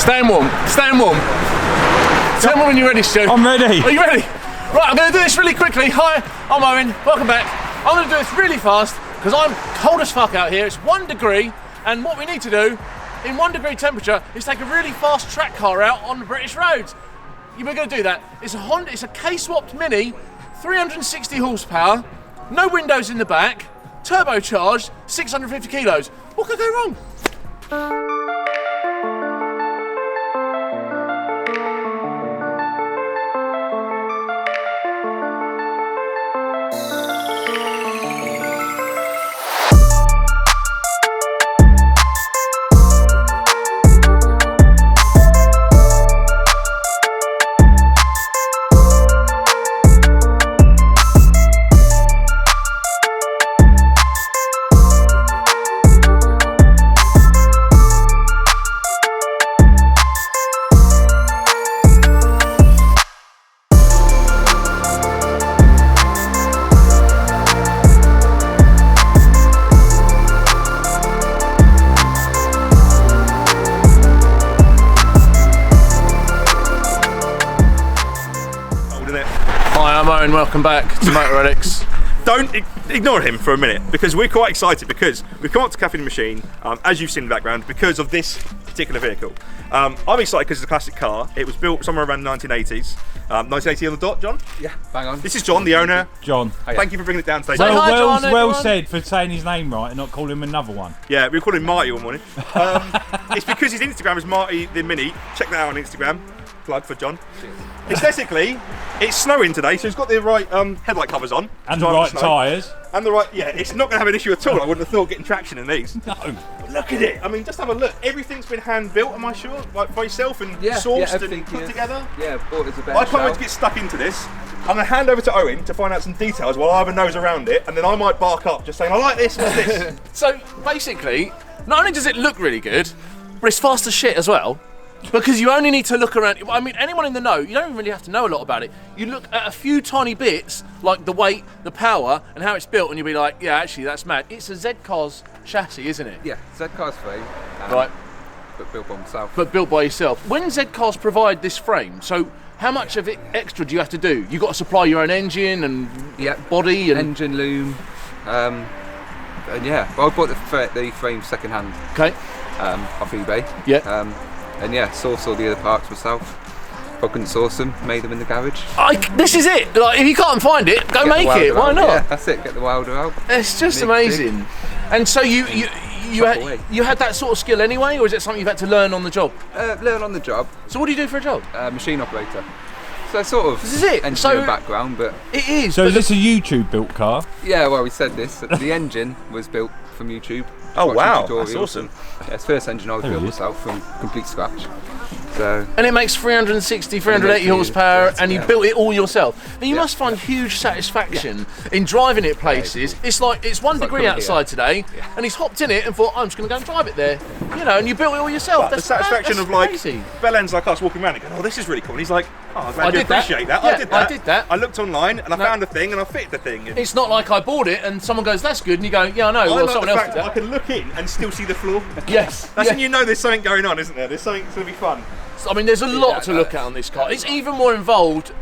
Staying warm. Staying warm. Tell me when you're ready, Stu. I'm ready. Are you ready? Right, I'm going to do this really quickly. Hi, I'm Owen. Welcome back. I'm going to do this really fast because I'm cold as fuck out here. It's 1 degree, and what we need to do in 1 degree temperature is take a really fast track car out on the British roads. We're going to do that. It's a Honda. It's a K20 Mini, 360 horsepower, no windows in the back, turbocharged, 650 kilos. What could go wrong? And welcome back to Motor Addicts. Don't ignore him for a minute because we're quite excited because we've come up to Caffeine Machine, as you've seen in the background, because of this particular vehicle. I'm excited because it's a classic car. It was built somewhere around the 1980s. 1980 on the dot, John? Yeah, bang on. This is John, the owner. John. Thank you for bringing it down today. Well said for saying his name right and not calling him another one. Yeah, we call him Marty all morning. It's because his Instagram is Marty the Mini. Check that out on Instagram. Plug for John. Aesthetically, it's snowing today, so he's got the right headlight covers on. And the right tyres. And the right, yeah, it's not going to have an issue at all. I wouldn't have thought getting traction in these. No. But look at it. I mean, just have a look. Everything's been hand built, am I sure? Like by yourself and sourced and put together? Yeah, bought as a bench. I can't wait to get stuck into this. I'm going to hand over to Owen to find out some details while I have a nose around it, and then I might bark up just saying, I like this, what's this? So basically, not only does it look really good, but it's fast as shit as well. Because you only need to look around. I mean, anyone in the know, you don't really have to know a lot about it. You look at a few tiny bits, like the weight, the power, and how it's built, and you'll be like, yeah, actually, that's mad. It's a Z-Cars chassis, isn't it? Yeah, Z-Cars frame. Right. But built by myself. But built by yourself. When Z-Cars provide this frame, so how much of it extra do you have to do? You've got to supply your own engine and body and engine loom. And yeah, well, I bought the frame second hand. Okay. Off eBay. Yeah. And yeah, source all the other parts myself. If I couldn't source them, made them in the garage. This is it. Like, if you can't find it, go make it. Why not? Yeah, that's it. Get the wilder out. It's just amazing. And so you had that sort of skill anyway, or is it something you've had to learn on the job? Learn on the job. So what do you do for a job? Machine operator. So sort of. This is it. Engineering background, but it is. So is this a YouTube built car? Yeah. Well, we said this. The engine was built from YouTube. Oh wow, that's awesome. Yeah, it's the first engine I built myself from complete scratch. So. And it makes 360, 380 horsepower, and you built it all yourself. Now you must find huge satisfaction in driving it places. It's like it's 1 degree outside today, and he's hopped in it and thought, I'm just going to go and drive it there. You know, and you built it all yourself. The satisfaction of like crazy. bellends like us walking around and going, oh, this is really cool. And he's like, oh, I'm glad you appreciate that. Yeah, I did that. I looked online and I found a thing and I fitted the thing. And it's not like I bought it and someone goes, that's good, and you go, yeah, I know. Well, like someone else did that. I can look in and still see the floor. Yes. That's when you know there's something going on, isn't there? There's something to be fun. I mean, there's a lot to look at on this car. It's even more involved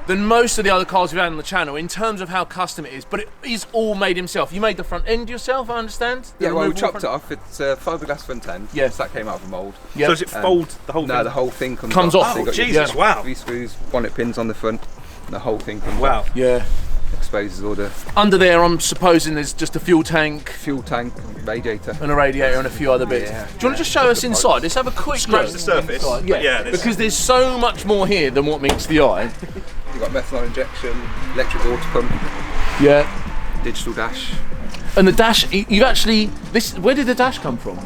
than most of the other cars we've had on the channel in terms of how custom it is, but it is all made himself. You made the front end yourself, I understand? Yeah, well, we chopped it off. It's a fiberglass front end. Yes. That came out of a mould. Yep. So does it fold the whole thing? No, the whole thing comes off. Oh, Jesus, wow. 3 screws, bonnet pins on the front, and the whole thing comes off. Wow. Yeah. Exposes all the... Under there, I'm supposing there's just a fuel tank. Fuel tank, radiator. And a radiator and a few other bits. Yeah. Do you want to just show us inside? Let's have a quick look. Scratch the surface. Yeah, because there's so much more here than what meets the eye. You've got methanol injection, electric water pump. Yeah. Digital dash. And the dash, you've actually... Where did the dash come from?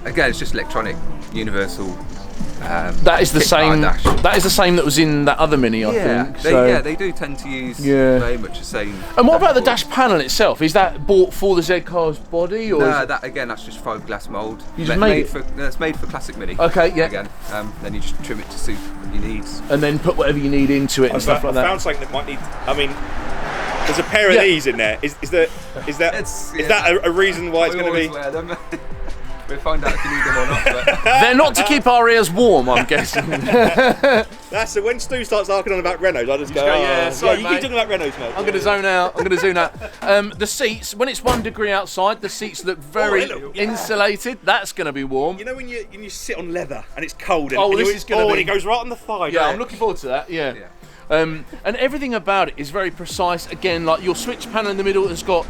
Again, it's just electronic, universal. That is the same. That is the same that was in that other Mini, I think. They do tend to use very much the same. And what about the dash panel itself? Is that bought for the Z-Car's body, or? No, that's just fiberglass mould. You just made it? It's made for classic Mini. Okay, yeah. Again, then you just trim it to suit your needs. And then put whatever you need into it and stuff like that. I found something that might need. I mean, there's a pair of these in there. Is that a reason why it's going to be? Wear them. We'll find out if you need them or not. But They're not to keep our ears warm, I'm guessing. That's so when Stu starts arguing on about Renaults, I just go, go, yeah, "Oh, sorry, you mate. keep talking about Renaults, mate." I'm going to zone out. I'm going to zone out. The seats, when it's 1 degree outside, the seats look very insulated. That's going to be warm. You know when you sit on leather and it's cold and, Oh, and this you- is gonna and be- it goes right on the thigh. Yeah, doesn't I'm it? looking forward to that. Yeah. Yeah. And everything about it is very precise. Again, like your switch panel in the middle has got.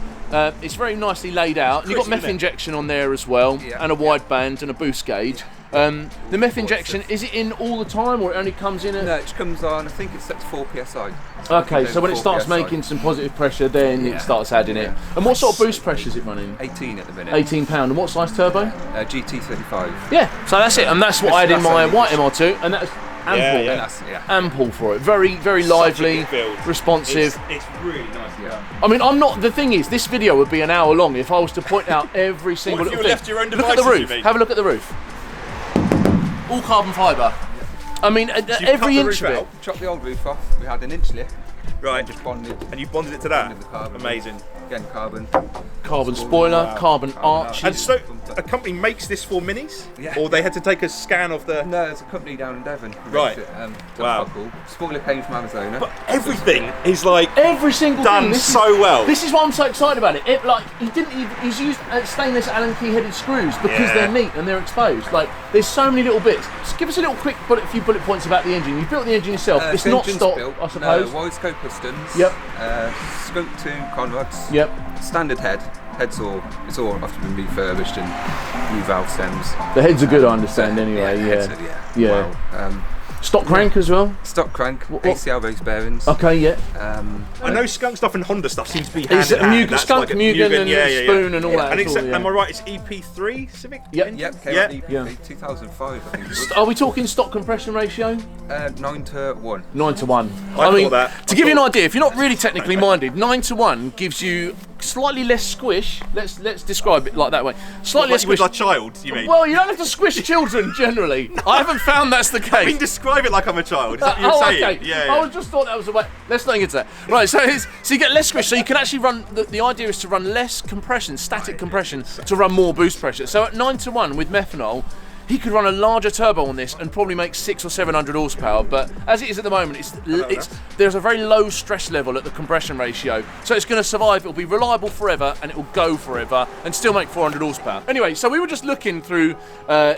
It's very nicely laid out. You've got crisp, meth isn't it? injection on there as well, Yeah. and a wideband and a boost gauge. The meth injection, is it in all the time, or it only comes in at? no, it comes on. I think it's set to 4 psi. Okay, so when it 4 starts PSI. making some positive pressure, then it starts adding it. And what sort of boost pressure is it running? 18 at the minute. £18. And what size turbo? GT35. Yeah, so that's it, and that's what I had in That's my only white MR2, and that's ample. Yeah. And that's Ample for it. Very, very Such a lively, good build. responsive. It's really nice. Yeah. I mean, I'm not. The thing is, this video would be an hour long if I was to point out every single What if little you thing. left your own Look at the devices, roof. you mean? Have a look at the roof. All carbon fibre. I mean, you've every cut the inch roof of it. out? Chopped the old roof off. We had an inch lift. Right. Just bonded. And you bonded it to that? Bonded the carbon. Amazing. Again, carbon. Carbon spoiler, carbon arches. And so, a company makes this for Minis? Yeah. Or they had to take a scan of the... No, it's a company down in Devon. who Right. makes it, Wow. Cool. Spoiler came from Arizona. But everything is like Every single done thing. so well. This is why I'm so excited about it. Like he's used stainless Allen key-headed screws because Yeah. they're neat and they're exposed. Like there's so many little bits. Just give us a little quick few bullet points about the engine. You built the engine yourself. It's the not engine's stock, built. I suppose. No, wide scope pistons. Yep. Scope 2 conrods. Yep. Standard head. It's all after been refurbished and new valve stems. The heads are good, I understand. Anyway, heads yeah. are- Wow. Stock crank as well. Stock crank. What- ACL base bearings. Okay, yeah. I know skunk stuff and Honda stuff seems to be hand Is it in hand. Mugen, That's skunk like a Mugen and spoon and all that? And it's, sort of, yeah. am I right, it's EP3 Civic? Yep. Yep. Came Yeah. out Yeah. 2005, I think. It was. Are we talking stock compression ratio? 9-1. 9 to 1. I mean, thought that. to give you an idea, if you're not really technically minded, 9 to 1 gives you slightly less squish. Let's describe it like that way. Slightly less Like with squish. a child, you mean? Well, you don't have to squish children generally. I haven't found that's the I mean, case. describe it like I'm a child. Is that what you're saying? Okay. Yeah. I just thought that was a way. Let's not get into that. Right, so you get less squish, so you can actually run. The idea is to run less compression, static compression, to run more boost pressure. So at 9 to 1 with methanol, he could run a larger turbo on this and probably make 600 or 700 horsepower. But as it is at the moment, there's a very low stress level at the compression ratio, so it's going to survive. It'll be reliable forever, and it will go forever, and still make 400 horsepower. Anyway, so we were just looking through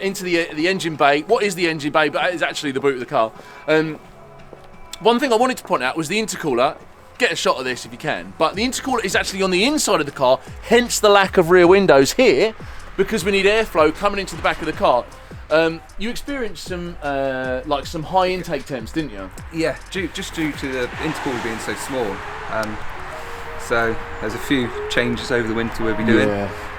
into the engine bay. What is the engine bay? But it's actually the boot of the car. One thing I wanted to point out was the intercooler. Get a shot of this if you can. But the intercooler is actually on the inside of the car, hence the lack of rear windows here, because we need airflow coming into the back of the car. You experienced some some high intake temps, didn't you? Yeah, just due to the intercooler being so small. So there's a few changes over the winter we'll be doing.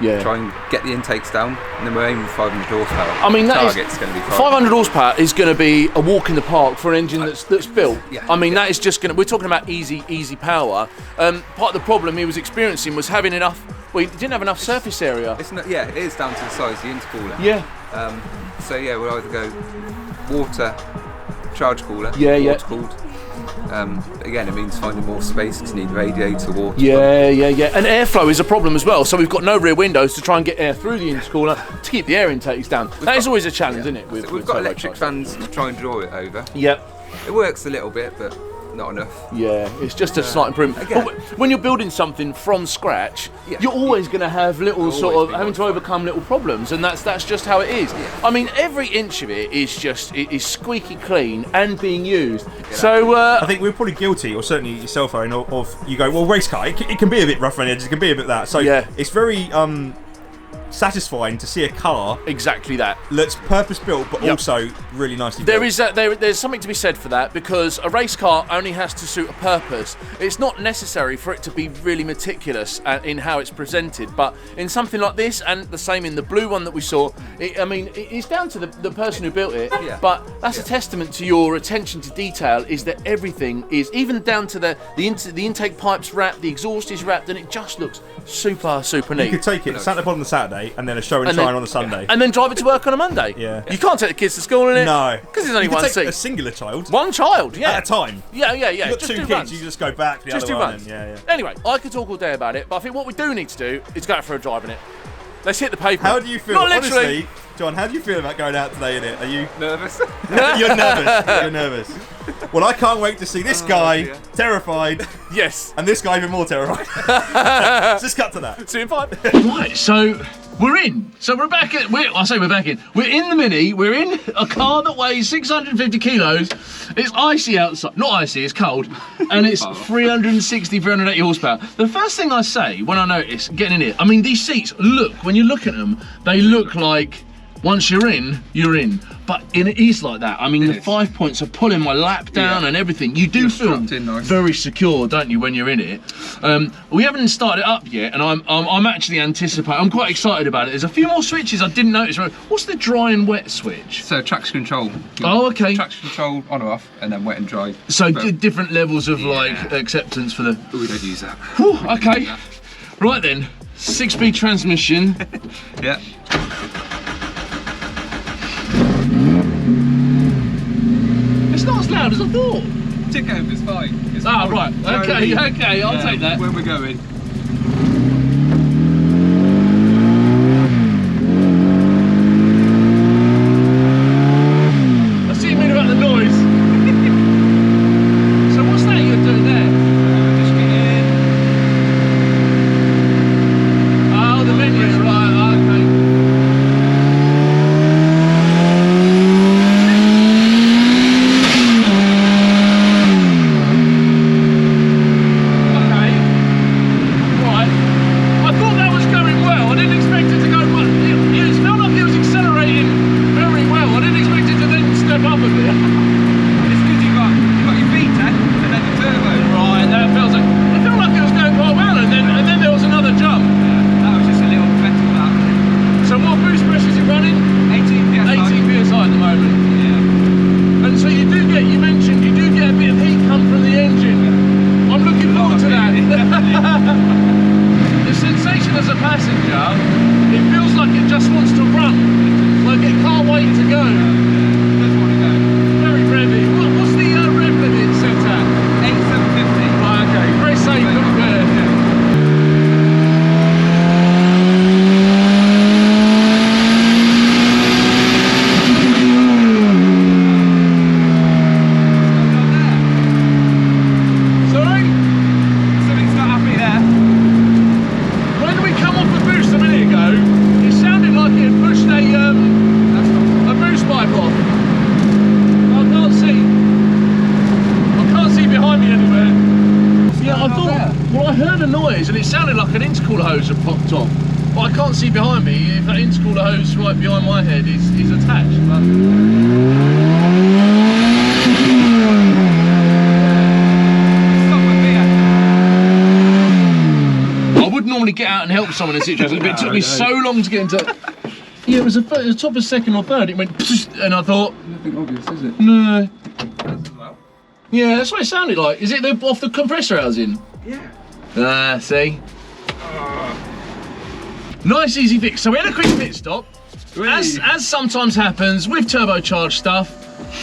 Yeah. Try and get the intakes down, and then we're aiming for 500 horsepower. I mean, target's going to be 500 horsepower is going to be a walk in the park for an engine that's built. Yeah. I mean, that is just going to. We're talking about easy power. Part of the problem he was experiencing was having enough. Well, he didn't have enough surface area. It's not, yeah, it is down to the size of the intercooler. Yeah. So yeah, we'll either go water charge cooler, Yeah. water cooled. Again, it means finding more space because you need radiator water. Yeah. And airflow is a problem as well. So we've got no rear windows to try and get air through the intercooler to keep the air intakes down. That is always a challenge, isn't it? So we've got electric fans to try and draw it over. Yep. It works a little bit, but not enough. Yeah, it's just a slight improvement. Again. But when you're building something from scratch, Yeah. you're always going to have little Always sort of be having to modified. overcome little problems, and that's just how it is. Yeah. I mean, every inch of it is squeaky clean and being used. So I think we're probably guilty, or certainly yourself, Owen, of you go, well, race car, it can be a bit rough around the edges, it can be a bit that. So Yeah. it's very satisfying to see a car exactly that. that's purpose built, but Yep. also really nicely built. There's something to be said for that, because a race car only has to suit a purpose. It's not necessary for it to be really meticulous in how it's presented, but in something like this, and the same in the blue one that we saw, it's down to the person who built it, Yeah. but that's a testament to your attention to detail, is that everything is, even down to the intake pipes wrapped, the exhaust is wrapped, and it just looks super neat. You could take it Santa Pod on the Saturday and then a show and And shine then- on the Sunday. and then drive it to work on a Monday. Yeah. You can't take the kids to school in it. No, Because there's only you could one take seat. a singular child One child, yeah. at a time. Yeah. You've got Just two do kids, runs. you just go back to the Just other do one. runs. And, yeah. Anyway, I could talk all day about it, but I think what we do need to do is go out for a drive in it. Let's hit the pavement. How do you feel? Not literally. Honestly, John, how do you feel about going out today in it? Are you Nervous? You're nervous. You're nervous. Well, I can't wait to see this guy dear. terrified, Yes. and this guy even more terrified. Just cut to that. See you in 5. Right, so we're in. So we're back in. I say we're back in. We're in the Mini. We're in a car that weighs 650 kilos. It's icy outside. Not icy, it's cold. And it's 360, 380 horsepower. The first thing I say when I notice getting in it, I mean, these seats look, when you look at them, they look like once you're in, you're in. But it is like that. I mean, the 5 points are pulling my lap down and everything. You do feel very secure, don't you, when you're in it? We haven't started it up yet, and I'm actually anticipating. I'm quite excited about it. There's a few more switches I didn't notice. What's the dry and wet switch? So traction control. Oh, okay. Traction control on or off, and then wet and dry. So different levels of like acceptance for the. We don't use that. Whew, okay. Right then, 6-speed transmission. Yeah. It's not as loud as I thought. Tick over, it's fine. It's Ah, right. Okay, I'll take that. Where we're going. I see you mean about the noise. So what's that you're doing there? Just get in. Oh, the menu, right, okay. And it sounded like an intercooler hose had popped off, but I can't see behind me if that intercooler hose right behind my head is attached. But I would normally get out and help someone in a situation, but it took me so long to get into. Yeah, it was the top of second or third. It went, and I thought, Nothing obvious, is it? no. Yeah, that's what it sounded like. Is it off the compressor housing? Yeah. Ah, see? Nice easy fix. So we had a quick pit stop. As sometimes happens with turbocharged stuff,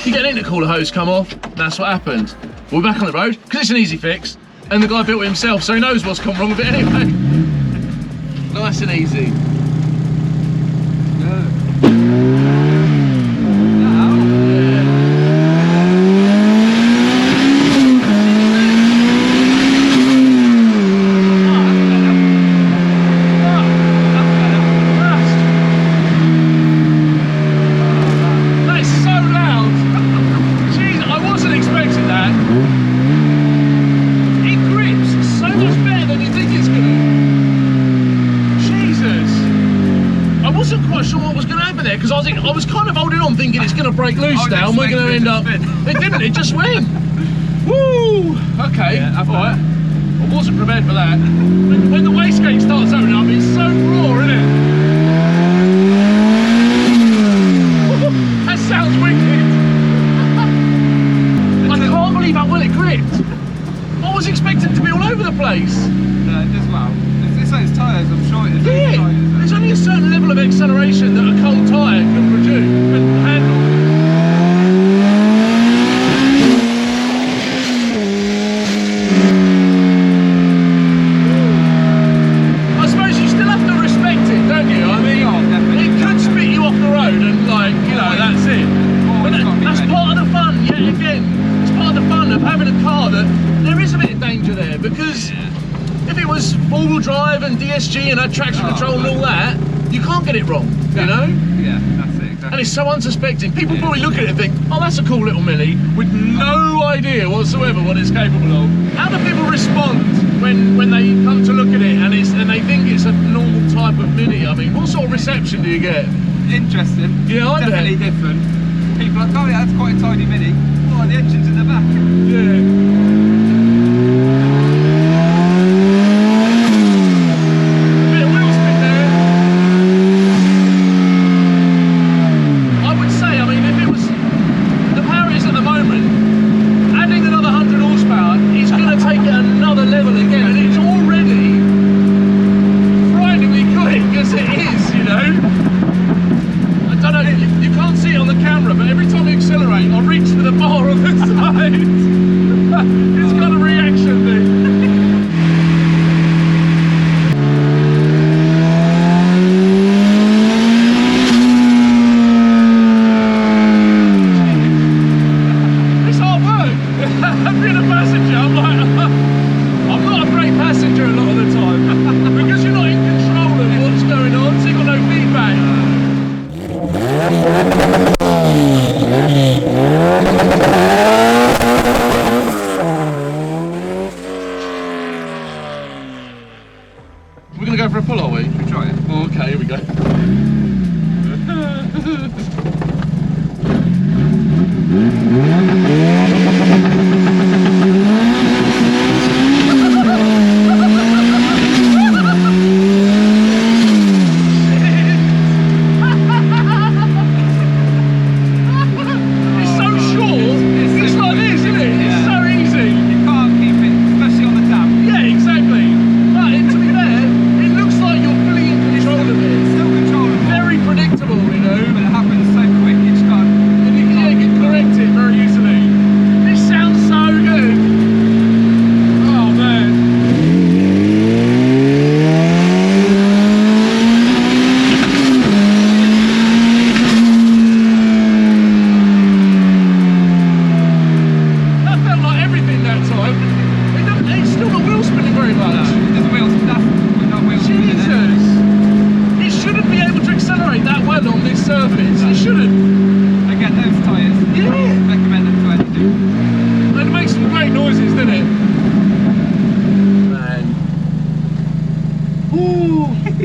you get an intercooler hose come off, that's what happened. We're back on the road, because it's an easy fix, and the guy built it himself, so he knows what's gone wrong with it anyway. Nice and easy. I was kind of holding on thinking it's going to break loose now and we're going to end up... It didn't, it just went. Woo! Okay, yeah, alright. I wasn't prepared for that. When the wastegate starts opening up, it's so raw, isn't it? That sounds wicked. I can't believe how well it gripped. I was expecting it to be all over the place. No, it does well. It's like its tyres, I'm sure it is. Yeah, there's only a certain level of acceleration that a cold tyre can produce, can handle. I suppose you still have to respect it, don't you? if it was all-wheel drive and DSG and had traction control and all that, you can't get it wrong, you know? Yeah, that's it, exactly. And it's so unsuspecting. People probably look at it and think, oh, that's a cool little Mini, with no idea whatsoever what it's capable of. How do people respond when they come to look at it and they think it's a normal type of Mini? I mean, what sort of reception do you get? Interesting. Yeah, I bet. Definitely different. People are like, oh yeah, that's quite a tiny Mini. Oh, the engine's in the back. Yeah.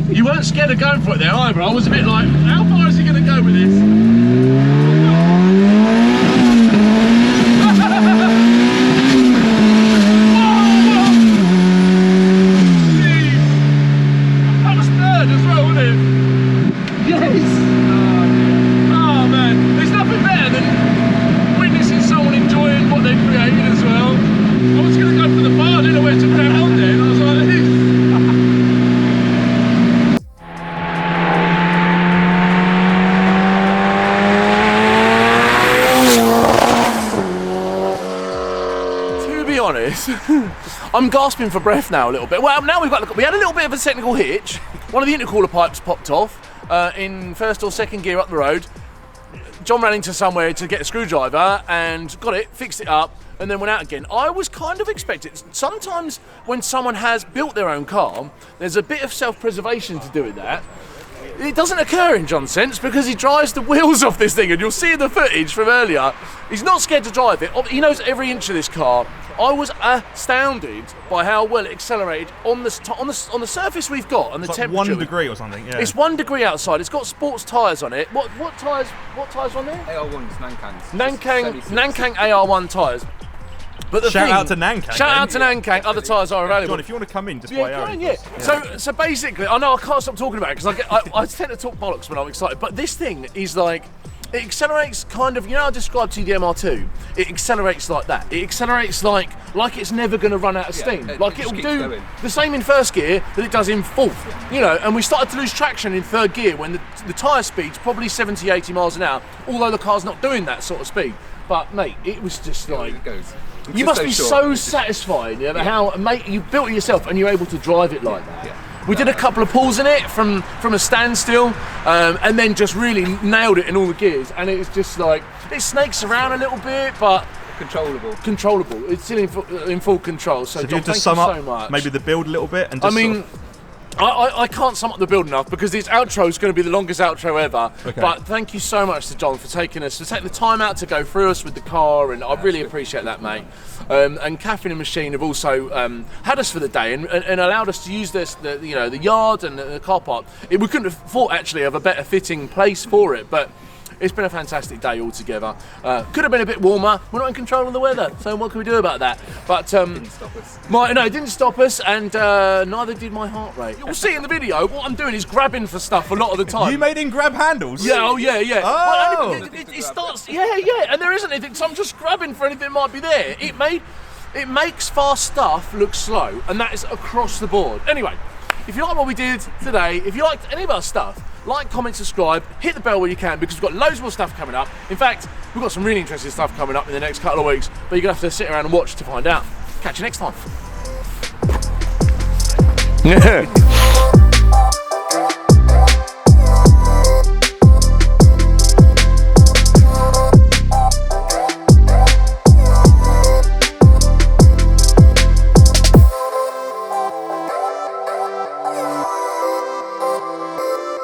You weren't scared of going for it there either. I was a bit like, how far is he going to go with this? I'm gasping for breath now a little bit. Well, now we had a little bit of a technical hitch. One of the intercooler pipes popped off in first or second gear up the road. John ran into somewhere to get a screwdriver and got it, fixed it up, and then went out again. I was kind of expecting, sometimes when someone has built their own car, there's a bit of self-preservation to do with that. It doesn't occur in John's sense because he drives the wheels off this thing, and you'll see in the footage from earlier, he's not scared to drive it. He knows every inch of this car. I was astounded by how well it accelerated on the surface we've got and the it's temperature. Like 1 degree or something. Yeah. It's 1 degree outside. It's got sports tyres on it. What tyres? What tyres on there? AR1s, Nankangs. Nankang AR1 tyres. But the shout out to Nankang. Shout out to Nankang. Other tyres are available. John, if you want to come in, just yeah, by Aaron. Yeah. So basically, I know I can't stop talking about it because I tend to talk bollocks when I'm excited. But this thing is like, it accelerates kind of, you know, I described to you the MR2. It accelerates like that. It accelerates like it's never going to run out of steam. Like it'll do the same in first gear that it does in fourth. You know, and we started to lose traction in third gear when the tyre speed's probably 70, 80 miles an hour. Although the car's not doing that sort of speed. But mate, it was just like. It goes. You must be so satisfied, yeah, how mate you built it yourself and you're able to drive it like that. Yeah. We did a couple of pulls in it from a standstill, and then just really nailed it in all the gears. And it's just like it snakes around a little bit, but controllable. Controllable. It's still in full control. So, So if John, you just thank sum you up so much. maybe the build a little bit and I just mean, I can't sum up the build enough because this outro is going to be the longest outro ever. Okay. But thank you so much to John for taking the time out to go through us with the car, and I really appreciate that, mate. And Caffeine and Machine have also had us for the day and allowed us to use the yard and the car park. We couldn't have thought actually of a better fitting place for it, but it's been a fantastic day altogether. Could have been a bit warmer. We're not in control of the weather, so what can we do about that? But Didn't stop us. it didn't stop us, and neither did my heart rate. You'll see in the video, what I'm doing is grabbing for stuff a lot of the time. You made him grab handles? Yeah, oh yeah. Oh. Well, it starts, yeah, and there isn't anything, so I'm just grabbing for anything that might be there. It makes fast stuff look slow, and that is across the board. Anyway, if you like what we did today, if you liked any of our stuff, like, comment, subscribe, hit the bell where you can, because we've got loads more stuff coming up. In fact, we've got some really interesting stuff coming up in the next couple of weeks, but you're going to have to sit around and watch to find out. Catch you next time.